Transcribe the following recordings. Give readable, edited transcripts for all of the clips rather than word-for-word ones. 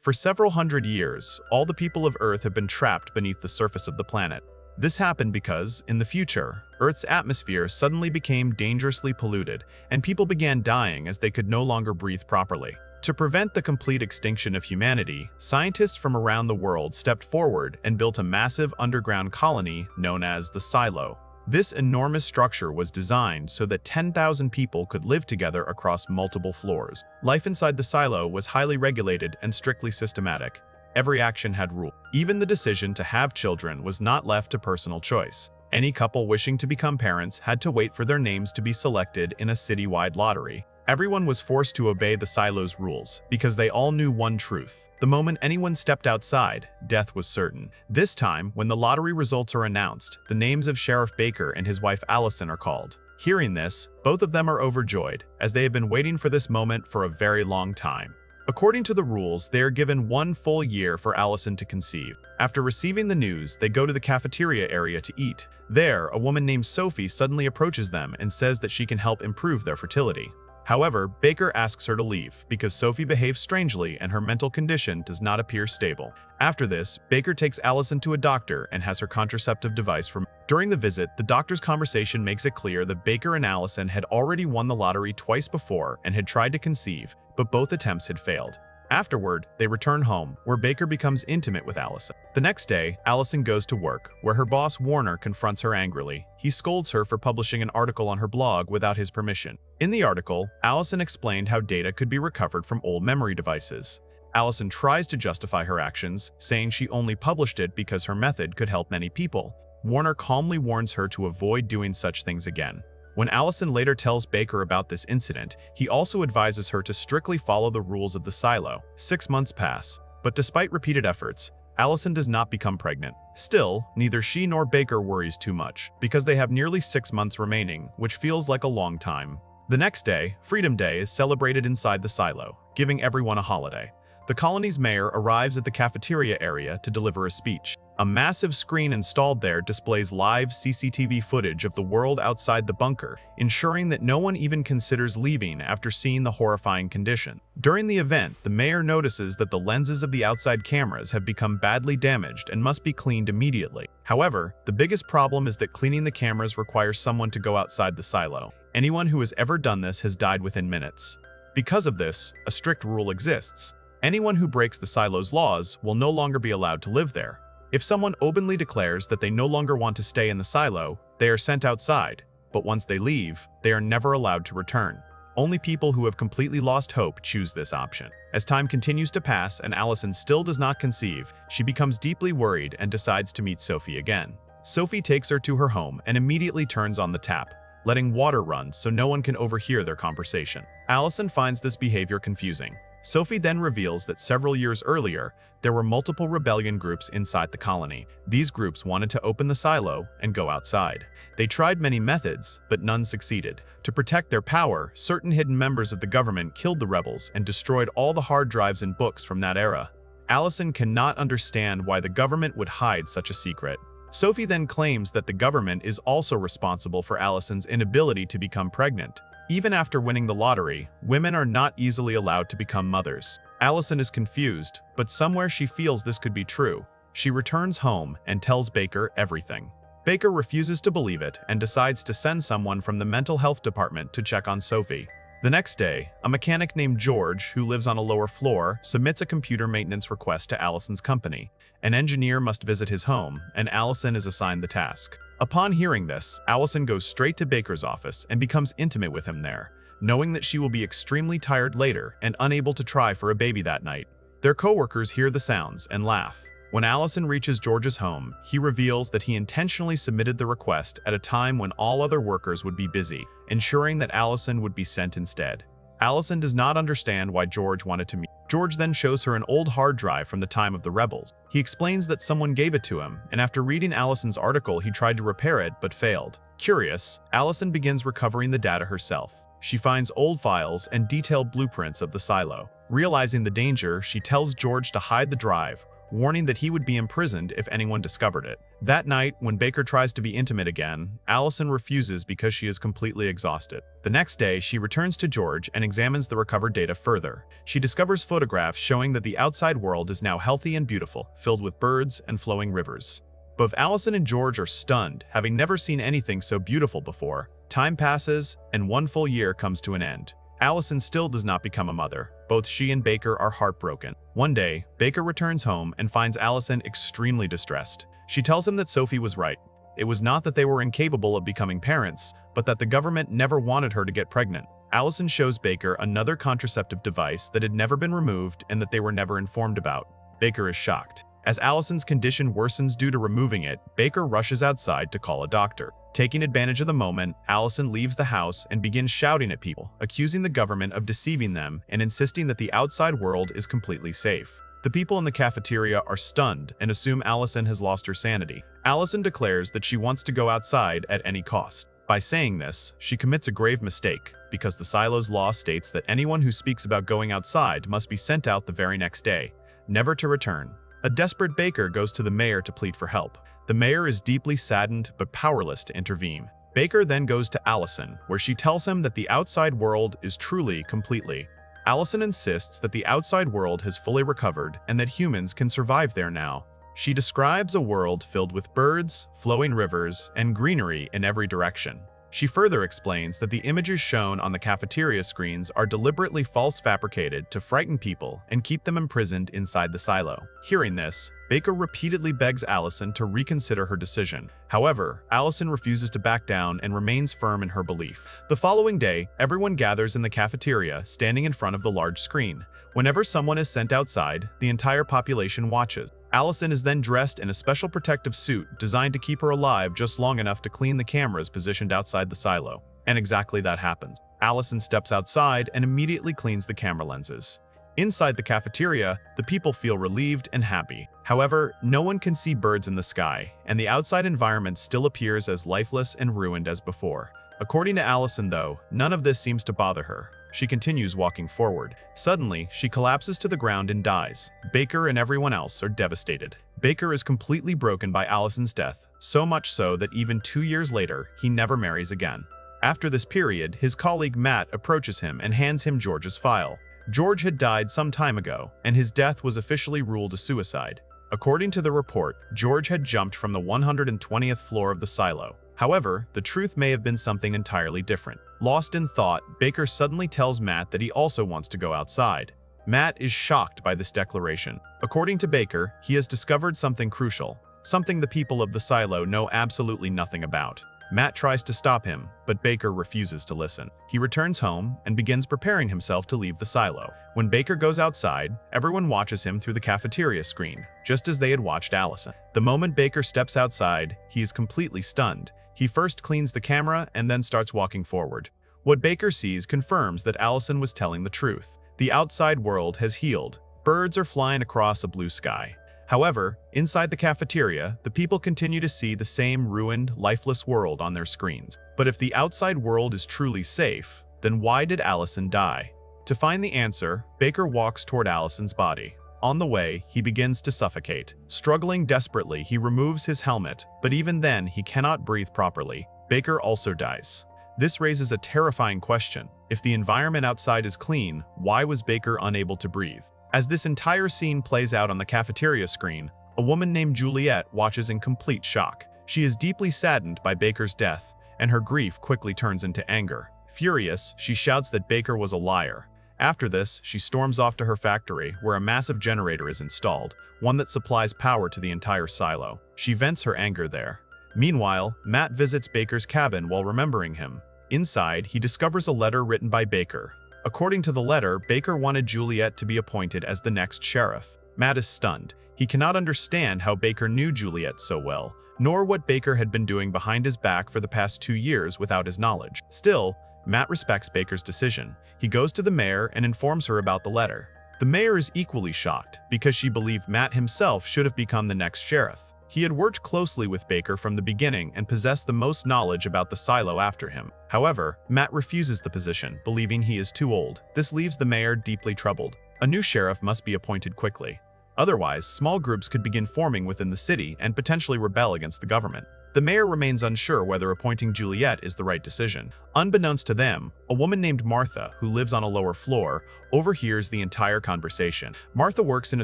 For several hundred years, all the people of Earth have been trapped beneath the surface of the planet. This happened because, in the future, Earth's atmosphere suddenly became dangerously polluted, and people began dying as they could no longer breathe properly. To prevent the complete extinction of humanity, scientists from around the world stepped forward and built a massive underground colony known as the silo. This enormous structure was designed so that 10,000 people could live together across multiple floors. Life inside the silo was highly regulated and strictly systematic. Every action had rules. Even the decision to have children was not left to personal choice. Any couple wishing to become parents had to wait for their names to be selected in a citywide lottery. Everyone was forced to obey the silo's rules because they all knew one truth. The moment anyone stepped outside, death was certain. This time, when the lottery results are announced, the names of Sheriff Baker and his wife Allison are called. Hearing this, both of them are overjoyed, as they have been waiting for this moment for a very long time. According to the rules, they are given 1 full year for Allison to conceive. After receiving the news, they go to the cafeteria area to eat. There, a woman named Sophie suddenly approaches them and says that she can help improve their fertility. However, Baker asks her to leave because Sophie behaves strangely and her mental condition does not appear stable. After this, Baker takes Allison to a doctor and has her contraceptive device removed. During the visit, the doctor's conversation makes it clear that Baker and Allison had already won the lottery twice before and had tried to conceive, but both attempts had failed. Afterward, they return home, where Baker becomes intimate with Allison. The next day, Allison goes to work, where her boss Warner confronts her angrily. He scolds her for publishing an article on her blog without his permission. In the article, Allison explained how data could be recovered from old memory devices. Allison tries to justify her actions, saying she only published it because her method could help many people. Warner calmly warns her to avoid doing such things again. When Allison later tells Baker about this incident, he also advises her to strictly follow the rules of the silo. 6 months pass, but despite repeated efforts, Allison does not become pregnant. Still, neither she nor Baker worries too much, because they have nearly 6 months remaining, which feels like a long time. The next day, Freedom Day, is celebrated inside the silo, giving everyone a holiday. The colony's mayor arrives at the cafeteria area to deliver a speech. A massive screen installed there displays live CCTV footage of the world outside the bunker, ensuring that no one even considers leaving after seeing the horrifying condition. During the event, the mayor notices that the lenses of the outside cameras have become badly damaged and must be cleaned immediately. However, the biggest problem is that cleaning the cameras requires someone to go outside the silo. Anyone who has ever done this has died within minutes. Because of this, a strict rule exists. Anyone who breaks the silo's laws will no longer be allowed to live there. If someone openly declares that they no longer want to stay in the silo, they are sent outside, but once they leave, they are never allowed to return. Only people who have completely lost hope choose this option. As time continues to pass and Allison still does not conceive, she becomes deeply worried and decides to meet Sophie again. Sophie takes her to her home and immediately turns on the tap, letting water run so no one can overhear their conversation. Allison finds this behavior confusing. Sophie then reveals that several years earlier, there were multiple rebellion groups inside the colony. These groups wanted to open the silo and go outside. They tried many methods, but none succeeded. To protect their power, certain hidden members of the government killed the rebels and destroyed all the hard drives and books from that era. Allison cannot understand why the government would hide such a secret. Sophie then claims that the government is also responsible for Allison's inability to become pregnant. Even after winning the lottery, women are not easily allowed to become mothers. Allison is confused, but somewhere she feels this could be true. She returns home and tells Baker everything. Baker refuses to believe it and decides to send someone from the mental health department to check on Sophie. The next day, a mechanic named George, who lives on a lower floor, submits a computer maintenance request to Allison's company. An engineer must visit his home, and Allison is assigned the task. Upon hearing this, Allison goes straight to Baker's office and becomes intimate with him there, knowing that she will be extremely tired later and unable to try for a baby that night. Their co-workers hear the sounds and laugh. When Allison reaches George's home, he reveals that he intentionally submitted the request at a time when all other workers would be busy, ensuring that Allison would be sent instead. Allison does not understand why George wanted to meet. George then shows her an old hard drive from the time of the rebels. He explains that someone gave it to him, and after reading Allison's article, he tried to repair it but failed. Curious, Allison begins recovering the data herself. She finds old files and detailed blueprints of the silo. Realizing the danger, she tells George to hide the drive, warning that he would be imprisoned if anyone discovered it. That night, when Baker tries to be intimate again, Allison refuses because she is completely exhausted. The next day, she returns to George and examines the recovered data further. She discovers photographs showing that the outside world is now healthy and beautiful, filled with birds and flowing rivers. Both Allison and George are stunned, having never seen anything so beautiful before. Time passes, and 1 full year comes to an end. Allison still does not become a mother. Both she and Baker are heartbroken. One day, Baker returns home and finds Allison extremely distressed. She tells him that Sophie was right. It was not that they were incapable of becoming parents, but that the government never wanted her to get pregnant. Allison shows Baker another contraceptive device that had never been removed and that they were never informed about. Baker is shocked. As Allison's condition worsens due to removing it, Baker rushes outside to call a doctor. Taking advantage of the moment, Allison leaves the house and begins shouting at people, accusing the government of deceiving them and insisting that the outside world is completely safe. The people in the cafeteria are stunned and assume Allison has lost her sanity. Allison declares that she wants to go outside at any cost. By saying this, she commits a grave mistake, because the silo's law states that anyone who speaks about going outside must be sent out the very next day, never to return. A desperate Baker goes to the mayor to plead for help. The mayor is deeply saddened but powerless to intervene. Baker then goes to Allison, where she tells him that the outside world is truly completely. Allison insists that the outside world has fully recovered and that humans can survive there now. She describes a world filled with birds, flowing rivers, and greenery in every direction. She further explains that the images shown on the cafeteria screens are deliberately false fabricated to frighten people and keep them imprisoned inside the silo. Hearing this, Baker repeatedly begs Allison to reconsider her decision. However, Allison refuses to back down and remains firm in her belief. The following day, everyone gathers in the cafeteria, standing in front of the large screen. Whenever someone is sent outside, the entire population watches. Allison is then dressed in a special protective suit designed to keep her alive just long enough to clean the cameras positioned outside the silo. And exactly that happens. Allison steps outside and immediately cleans the camera lenses. Inside the cafeteria, the people feel relieved and happy. However, no one can see birds in the sky, and the outside environment still appears as lifeless and ruined as before. According to Allison, though, none of this seems to bother her. She continues walking forward. Suddenly, she collapses to the ground and dies. Baker and everyone else are devastated. Baker is completely broken by Allison's death, so much so that even 2 years later, he never marries again. After this period, his colleague Matt approaches him and hands him George's file. George had died some time ago, and his death was officially ruled a suicide. According to the report, George had jumped from the 120th floor of the silo. However, the truth may have been something entirely different. Lost in thought, Baker suddenly tells Matt that he also wants to go outside. Matt is shocked by this declaration. According to Baker, he has discovered something crucial, something the people of the silo know absolutely nothing about. Matt tries to stop him, but Baker refuses to listen. He returns home and begins preparing himself to leave the silo. When Baker goes outside, everyone watches him through the cafeteria screen, just as they had watched Allison. The moment Baker steps outside, he is completely stunned. He first cleans the camera and then starts walking forward. What Baker sees confirms that Allison was telling the truth. The outside world has healed. Birds are flying across a blue sky. However, inside the cafeteria, the people continue to see the same ruined, lifeless world on their screens. But if the outside world is truly safe, then why did Allison die? To find the answer, Baker walks toward Allison's body. On the way, he begins to suffocate. Struggling desperately, he removes his helmet, but even then, he cannot breathe properly. Baker also dies. This raises a terrifying question. If the environment outside is clean, why was Baker unable to breathe? As this entire scene plays out on the cafeteria screen, a woman named Juliet watches in complete shock. She is deeply saddened by Baker's death, and her grief quickly turns into anger. Furious, she shouts that Baker was a liar. After this, she storms off to her factory, where a massive generator is installed, one that supplies power to the entire silo. She vents her anger there. Meanwhile, Matt visits Baker's cabin while remembering him. Inside, he discovers a letter written by Baker. According to the letter, Baker wanted Juliet to be appointed as the next sheriff. Matt is stunned. He cannot understand how Baker knew Juliet so well, nor what Baker had been doing behind his back for the past 2 years without his knowledge. Still, Matt respects Baker's decision. He goes to the mayor and informs her about the letter. The mayor is equally shocked because she believed Matt himself should have become the next sheriff. He had worked closely with Baker from the beginning and possessed the most knowledge about the silo after him. However, Matt refuses the position, believing he is too old. This leaves the mayor deeply troubled. A new sheriff must be appointed quickly. Otherwise, small groups could begin forming within the city and potentially rebel against the government. The mayor remains unsure whether appointing Juliet is the right decision. Unbeknownst to them, a woman named Martha, who lives on a lower floor, overhears the entire conversation. Martha works in a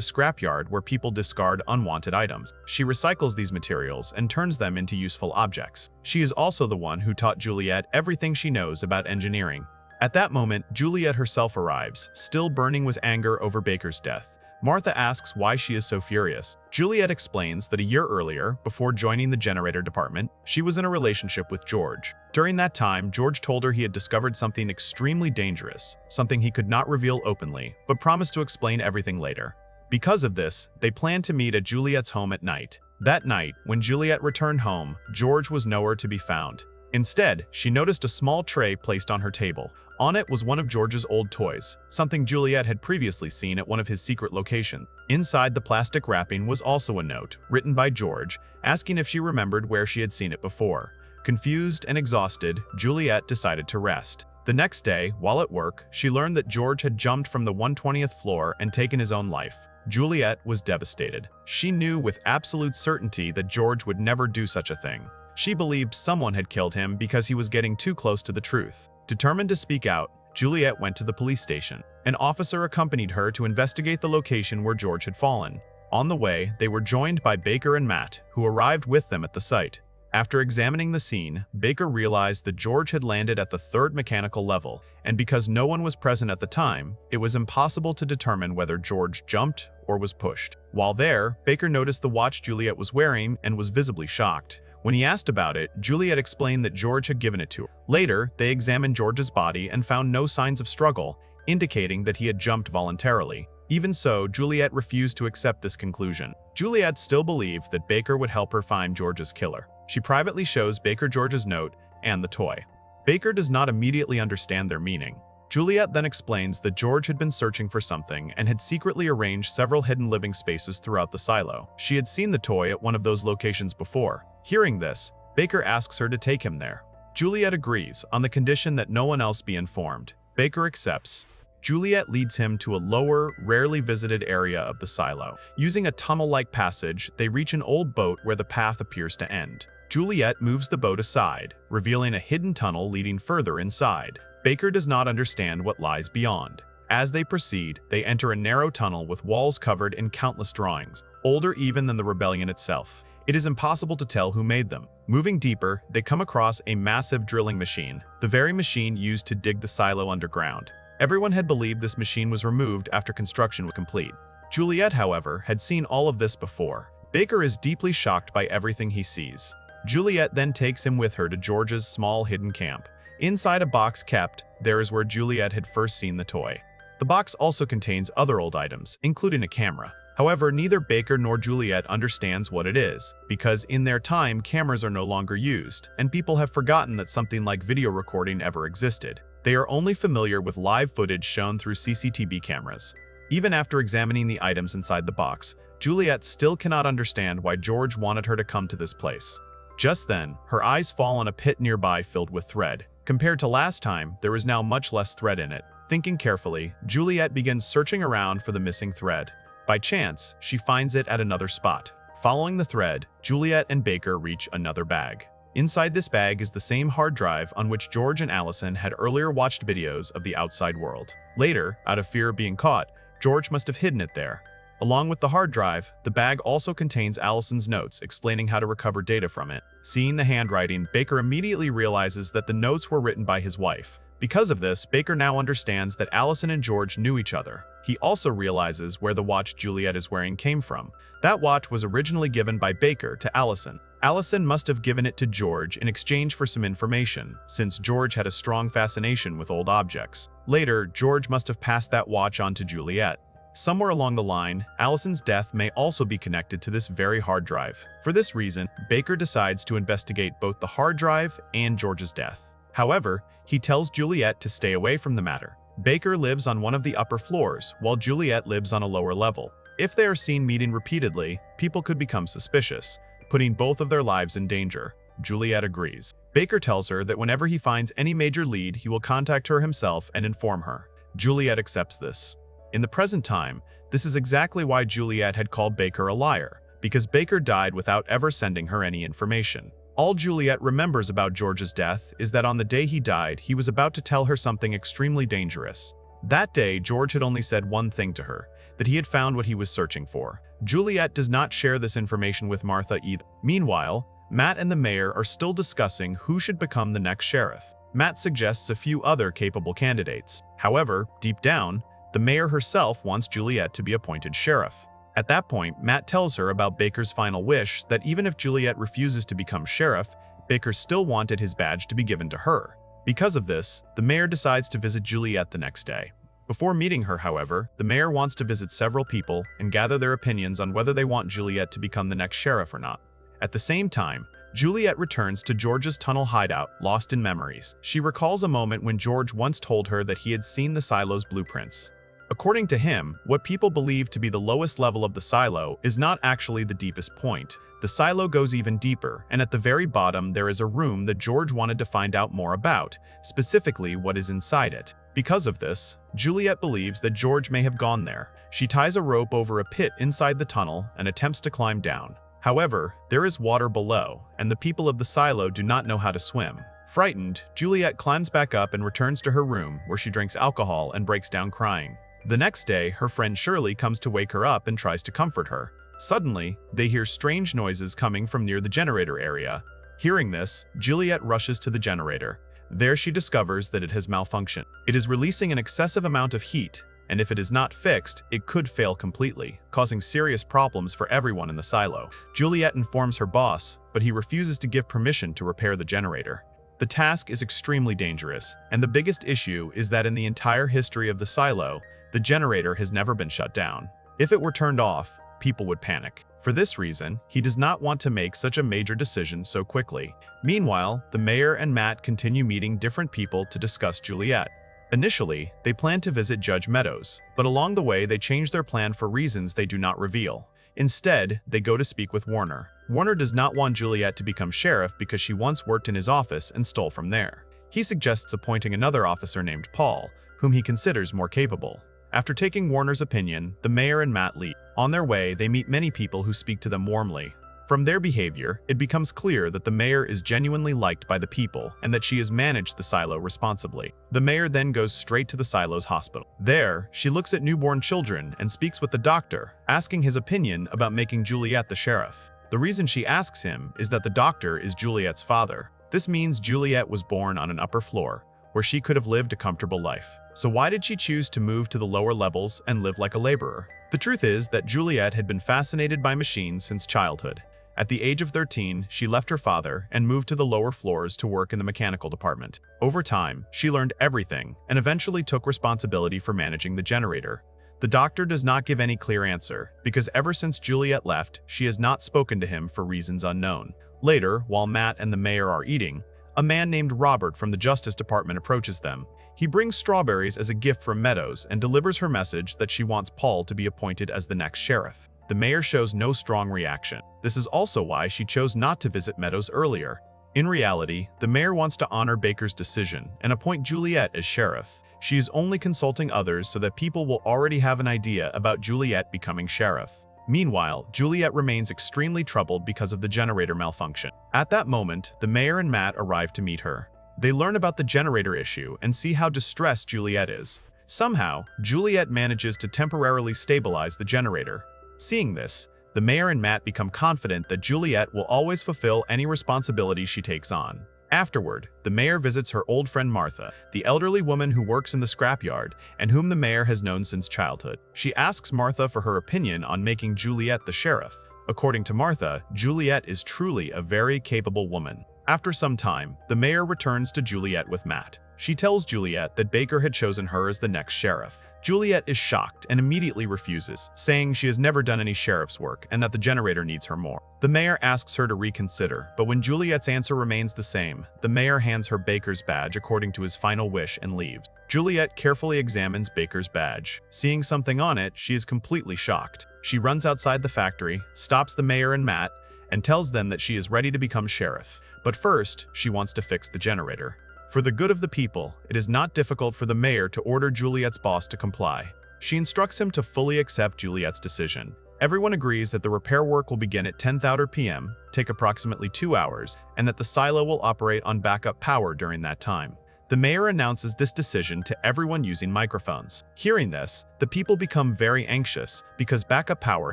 scrapyard where people discard unwanted items. She recycles these materials and turns them into useful objects. She is also the one who taught Juliet everything she knows about engineering. At that moment, Juliet herself arrives, still burning with anger over Baker's death. Martha asks why she is so furious. Juliet explains that a year earlier, before joining the generator department, she was in a relationship with George. During that time, George told her he had discovered something extremely dangerous, something he could not reveal openly, but promised to explain everything later. Because of this, they planned to meet at Juliet's home at night. That night, when Juliet returned home, George was nowhere to be found. Instead, she noticed a small tray placed on her table. On it was one of George's old toys, something Juliet had previously seen at one of his secret locations. Inside the plastic wrapping was also a note, written by George, asking if she remembered where she had seen it before. Confused and exhausted, Juliet decided to rest. The next day, while at work, she learned that George had jumped from the 120th floor and taken his own life. Juliet was devastated. She knew with absolute certainty that George would never do such a thing. She believed someone had killed him because he was getting too close to the truth. Determined to speak out, Juliet went to the police station. An officer accompanied her to investigate the location where George had fallen. On the way, they were joined by Baker and Matt, who arrived with them at the site. After examining the scene, Baker realized that George had landed at the 3rd mechanical level, and because no one was present at the time, it was impossible to determine whether George jumped or was pushed. While there, Baker noticed the watch Juliet was wearing and was visibly shocked. When he asked about it, Juliet explained that George had given it to her. Later, they examined George's body and found no signs of struggle, indicating that he had jumped voluntarily. Even so, Juliet refused to accept this conclusion. Juliet still believed that Baker would help her find George's killer. She privately shows Baker George's note and the toy. Baker does not immediately understand their meaning. Juliet then explains that George had been searching for something and had secretly arranged several hidden living spaces throughout the silo. She had seen the toy at one of those locations before. Hearing this, Baker asks her to take him there. Juliet agrees, on the condition that no one else be informed. Baker accepts. Juliet leads him to a lower, rarely visited area of the silo. Using a tunnel-like passage, they reach an old boat where the path appears to end. Juliet moves the boat aside, revealing a hidden tunnel leading further inside. Baker does not understand what lies beyond. As they proceed, they enter a narrow tunnel with walls covered in countless drawings, older even than the rebellion itself. It is impossible to tell who made them. Moving deeper, they come across a massive drilling machine, the very machine used to dig the silo underground. Everyone had believed this machine was removed after construction was complete. Juliet, however, had seen all of this before. Baker is deeply shocked by everything he sees. Juliet then takes him with her to George's small hidden camp. Inside a box kept, there is where Juliet had first seen the toy. The box also contains other old items, including a camera. However, neither Baker nor Juliet understands what it is, because in their time, cameras are no longer used, and people have forgotten that something like video recording ever existed. They are only familiar with live footage shown through CCTV cameras. Even after examining the items inside the box, Juliet still cannot understand why George wanted her to come to this place. Just then, her eyes fall on a pit nearby filled with thread. Compared to last time, there is now much less thread in it. Thinking carefully, Juliet begins searching around for the missing thread. By chance, she finds it at another spot. Following the thread, Juliet and Baker reach another bag. Inside this bag is the same hard drive on which George and Allison had earlier watched videos of the outside world. Later, out of fear of being caught, George must have hidden it there. Along with the hard drive, the bag also contains Allison's notes explaining how to recover data from it. Seeing the handwriting, Baker immediately realizes that the notes were written by his wife. Because of this, Baker now understands that Allison and George knew each other. He also realizes where the watch Juliet is wearing came from. That watch was originally given by Baker to Allison. Allison must have given it to George in exchange for some information, since George had a strong fascination with old objects. Later, George must have passed that watch on to Juliet. Somewhere along the line, Allison's death may also be connected to this very hard drive. For this reason, Baker decides to investigate both the hard drive and George's death. However, he tells Juliet to stay away from the matter. Baker lives on one of the upper floors, while Juliet lives on a lower level. If they are seen meeting repeatedly, people could become suspicious, putting both of their lives in danger. Juliet agrees. Baker tells her that whenever he finds any major lead, he will contact her himself and inform her. Juliet accepts this. In the present time, This is exactly why Juliet had called Baker a liar, because Baker died without ever sending her any information. All Juliet remembers about George's death is that on the day he died, he was about to tell her something extremely dangerous. That day, George had only said one thing to her, that he had found what he was searching for. Juliet does not share this information with Martha either. Meanwhile, Matt and the mayor are still discussing who should become the next sheriff. Matt suggests a few other capable candidates. However, deep down, the mayor herself wants Juliet to be appointed sheriff. At that point, Matt tells her about Baker's final wish, that even if Juliet refuses to become sheriff, Baker still wanted his badge to be given to her. Because of this, the mayor decides to visit Juliet the next day. Before meeting her, however, the mayor wants to visit several people and gather their opinions on whether they want Juliet to become the next sheriff or not. At the same time, Juliet returns to George's tunnel hideout, lost in memories. She recalls a moment when George once told her that he had seen the silo's blueprints. According to him, what people believe to be the lowest level of the silo is not actually the deepest point. The silo goes even deeper, and at the very bottom there is a room that George wanted to find out more about, specifically what is inside it. Because of this, Juliet believes that George may have gone there. She ties a rope over a pit inside the tunnel and attempts to climb down. However, there is water below, and the people of the silo do not know how to swim. Frightened, Juliet climbs back up and returns to her room, where she drinks alcohol and breaks down crying. The next day, her friend Shirley comes to wake her up and tries to comfort her. Suddenly, they hear strange noises coming from near the generator area. Hearing this, Juliet rushes to the generator. There she discovers that it has malfunctioned. It is releasing an excessive amount of heat, and if it is not fixed, it could fail completely, causing serious problems for everyone in the silo. Juliet informs her boss, but he refuses to give permission to repair the generator. The task is extremely dangerous, and the biggest issue is that in the entire history of the silo, the generator has never been shut down. If it were turned off, people would panic. For this reason, he does not want to make such a major decision so quickly. Meanwhile, the mayor and Matt continue meeting different people to discuss Juliet. Initially, they plan to visit Judge Meadows, but along the way they change their plan for reasons they do not reveal. Instead, they go to speak with Warner. Warner does not want Juliet to become sheriff because she once worked in his office and stole from there. He suggests appointing another officer named Paul, whom he considers more capable. After taking Warner's opinion, the mayor and Matt leave. On their way, they meet many people who speak to them warmly. From their behavior, it becomes clear that the mayor is genuinely liked by the people and that she has managed the silo responsibly. The mayor then goes straight to the silo's hospital. There, she looks at newborn children and speaks with the doctor, asking his opinion about making Juliet the sheriff. The reason she asks him is that the doctor is Juliet's father. This means Juliet was born on an upper floor, where she could have lived a comfortable life. So why did she choose to move to the lower levels and live like a laborer? The truth is that Juliet had been fascinated by machines since childhood. At the age of 13, she left her father and moved to the lower floors to work in the mechanical department. Over time, she learned everything and eventually took responsibility for managing the generator. The doctor does not give any clear answer, because ever since Juliet left, she has not spoken to him for reasons unknown. Later, while Matt and the mayor are eating, a man named Robert from the Justice Department approaches them. He brings strawberries as a gift from Meadows and delivers her message that she wants Paul to be appointed as the next sheriff. The mayor shows no strong reaction. This is also why she chose not to visit Meadows earlier. In reality, the mayor wants to honor Baker's decision and appoint Juliet as sheriff. She is only consulting others so that people will already have an idea about Juliet becoming sheriff. Meanwhile, Juliet remains extremely troubled because of the generator malfunction. At that moment, the mayor and Matt arrive to meet her. They learn about the generator issue and see how distressed Juliet is. Somehow, Juliet manages to temporarily stabilize the generator. Seeing this, the mayor and Matt become confident that Juliet will always fulfill any responsibility she takes on. Afterward, the mayor visits her old friend Martha, the elderly woman who works in the scrapyard and whom the mayor has known since childhood. She asks Martha for her opinion on making Juliet the sheriff. According to Martha, Juliet is truly a very capable woman. After some time, the mayor returns to Juliet with Matt. She tells Juliet that Baker had chosen her as the next sheriff. Juliet is shocked and immediately refuses, saying she has never done any sheriff's work and that the generator needs her more. The mayor asks her to reconsider, but when Juliet's answer remains the same, the mayor hands her Baker's badge according to his final wish and leaves. Juliet carefully examines Baker's badge. Seeing something on it, she is completely shocked. She runs outside the factory, stops the mayor and Matt, and tells them that she is ready to become sheriff. But first, she wants to fix the generator. For the good of the people, it is not difficult for the mayor to order Juliet's boss to comply. She instructs him to fully accept Juliet's decision. Everyone agrees that the repair work will begin at 10:30 p.m., take approximately 2 hours, and that the silo will operate on backup power during that time. The mayor announces this decision to everyone using microphones. Hearing this, the people become very anxious because backup power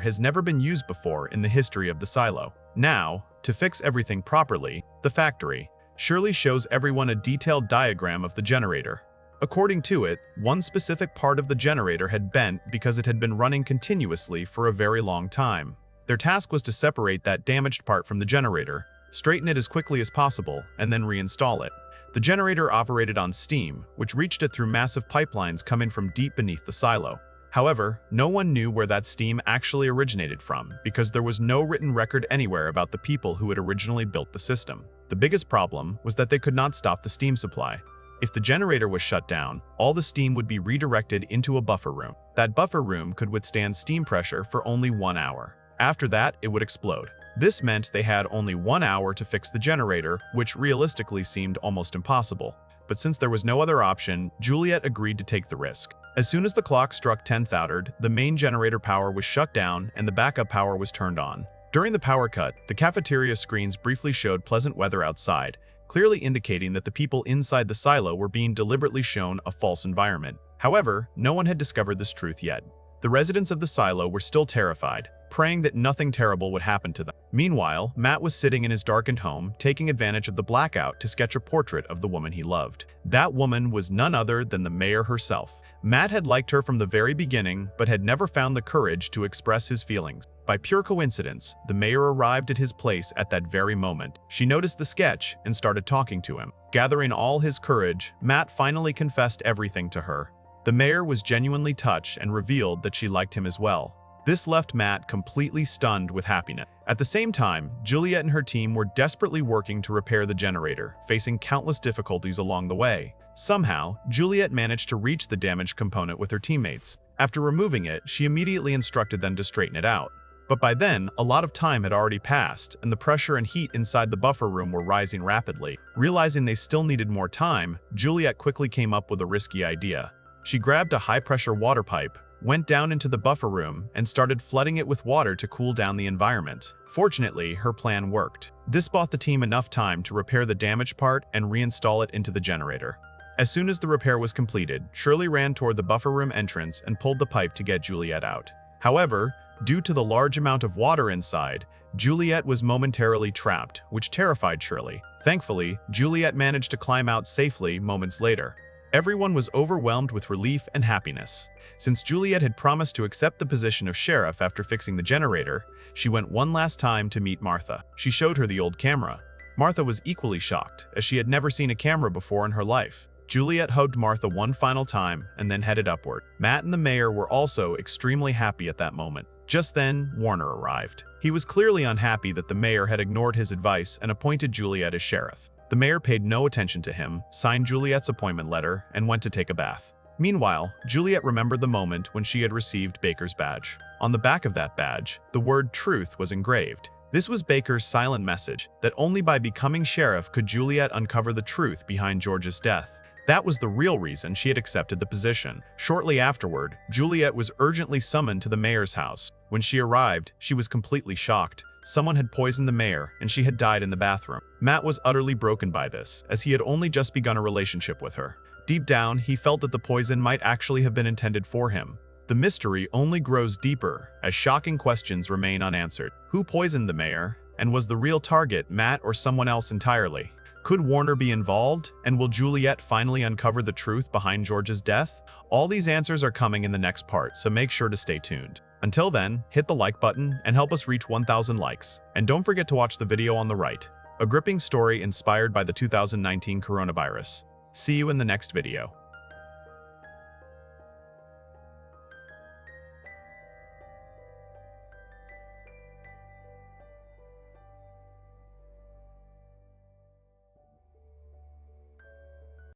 has never been used before in the history of the silo. Now, to fix everything properly, the factory Shirley shows everyone a detailed diagram of the generator. According to it, one specific part of the generator had bent because it had been running continuously for a very long time. Their task was to separate that damaged part from the generator, straighten it as quickly as possible, and then reinstall it. The generator operated on steam, which reached it through massive pipelines coming from deep beneath the silo. However, no one knew where that steam actually originated from because there was no written record anywhere about the people who had originally built the system. The biggest problem was that they could not stop the steam supply. If the generator was shut down, all the steam would be redirected into a buffer room. That buffer room could withstand steam pressure for only 1 hour. After that, it would explode. This meant they had only 1 hour to fix the generator, which realistically seemed almost impossible. But since there was no other option, Juliet agreed to take the risk. As soon as the clock struck 10:30, the main generator power was shut down and the backup power was turned on. During the power cut, the cafeteria screens briefly showed pleasant weather outside, clearly indicating that the people inside the silo were being deliberately shown a false environment. However, no one had discovered this truth yet. The residents of the silo were still terrified, praying that nothing terrible would happen to them. Meanwhile, Matt was sitting in his darkened home, taking advantage of the blackout to sketch a portrait of the woman he loved. That woman was none other than the mayor herself. Matt had liked her from the very beginning, but had never found the courage to express his feelings. By pure coincidence, the mayor arrived at his place at that very moment. She noticed the sketch and started talking to him. Gathering all his courage, Matt finally confessed everything to her. The mayor was genuinely touched and revealed that she liked him as well. This left Matt completely stunned with happiness. At the same time, Juliet and her team were desperately working to repair the generator, facing countless difficulties along the way. Somehow, Juliet managed to reach the damaged component with her teammates. After removing it, she immediately instructed them to straighten it out. But by then, a lot of time had already passed, and the pressure and heat inside the buffer room were rising rapidly. Realizing they still needed more time, Juliet quickly came up with a risky idea. She grabbed a high-pressure water pipe, went down into the buffer room, and started flooding it with water to cool down the environment. Fortunately, her plan worked. This bought the team enough time to repair the damaged part and reinstall it into the generator. As soon as the repair was completed, Shirley ran toward the buffer room entrance and pulled the pipe to get Juliet out. However, due to the large amount of water inside, Juliet was momentarily trapped, which terrified Shirley. Thankfully, Juliet managed to climb out safely moments later. Everyone was overwhelmed with relief and happiness. Since Juliet had promised to accept the position of sheriff after fixing the generator, she went one last time to meet Martha. She showed her the old camera. Martha was equally shocked, as she had never seen a camera before in her life. Juliet hugged Martha one final time and then headed upward. Matt and the mayor were also extremely happy at that moment. Just then, Warner arrived. He was clearly unhappy that the mayor had ignored his advice and appointed Juliet as sheriff. The mayor paid no attention to him, signed Juliet's appointment letter, and went to take a bath. Meanwhile, Juliet remembered the moment when she had received Baker's badge. On the back of that badge, the word truth was engraved. This was Baker's silent message that only by becoming sheriff could Juliet uncover the truth behind George's death. That was the real reason she had accepted the position. Shortly afterward, Juliet was urgently summoned to the mayor's house. When she arrived, she was completely shocked. Someone had poisoned the mayor, and she had died in the bathroom. Matt was utterly broken by this, as he had only just begun a relationship with her. Deep down, he felt that the poison might actually have been intended for him. The mystery only grows deeper, as shocking questions remain unanswered. Who poisoned the mayor? And was the real target Matt or someone else entirely? Could Warner be involved? And will Juliet finally uncover the truth behind George's death? All these answers are coming in the next part, so make sure to stay tuned. Until then, hit the like button and help us reach 1,000 likes. And don't forget to watch the video on the right. A gripping story inspired by the 2019 coronavirus. See you in the next video.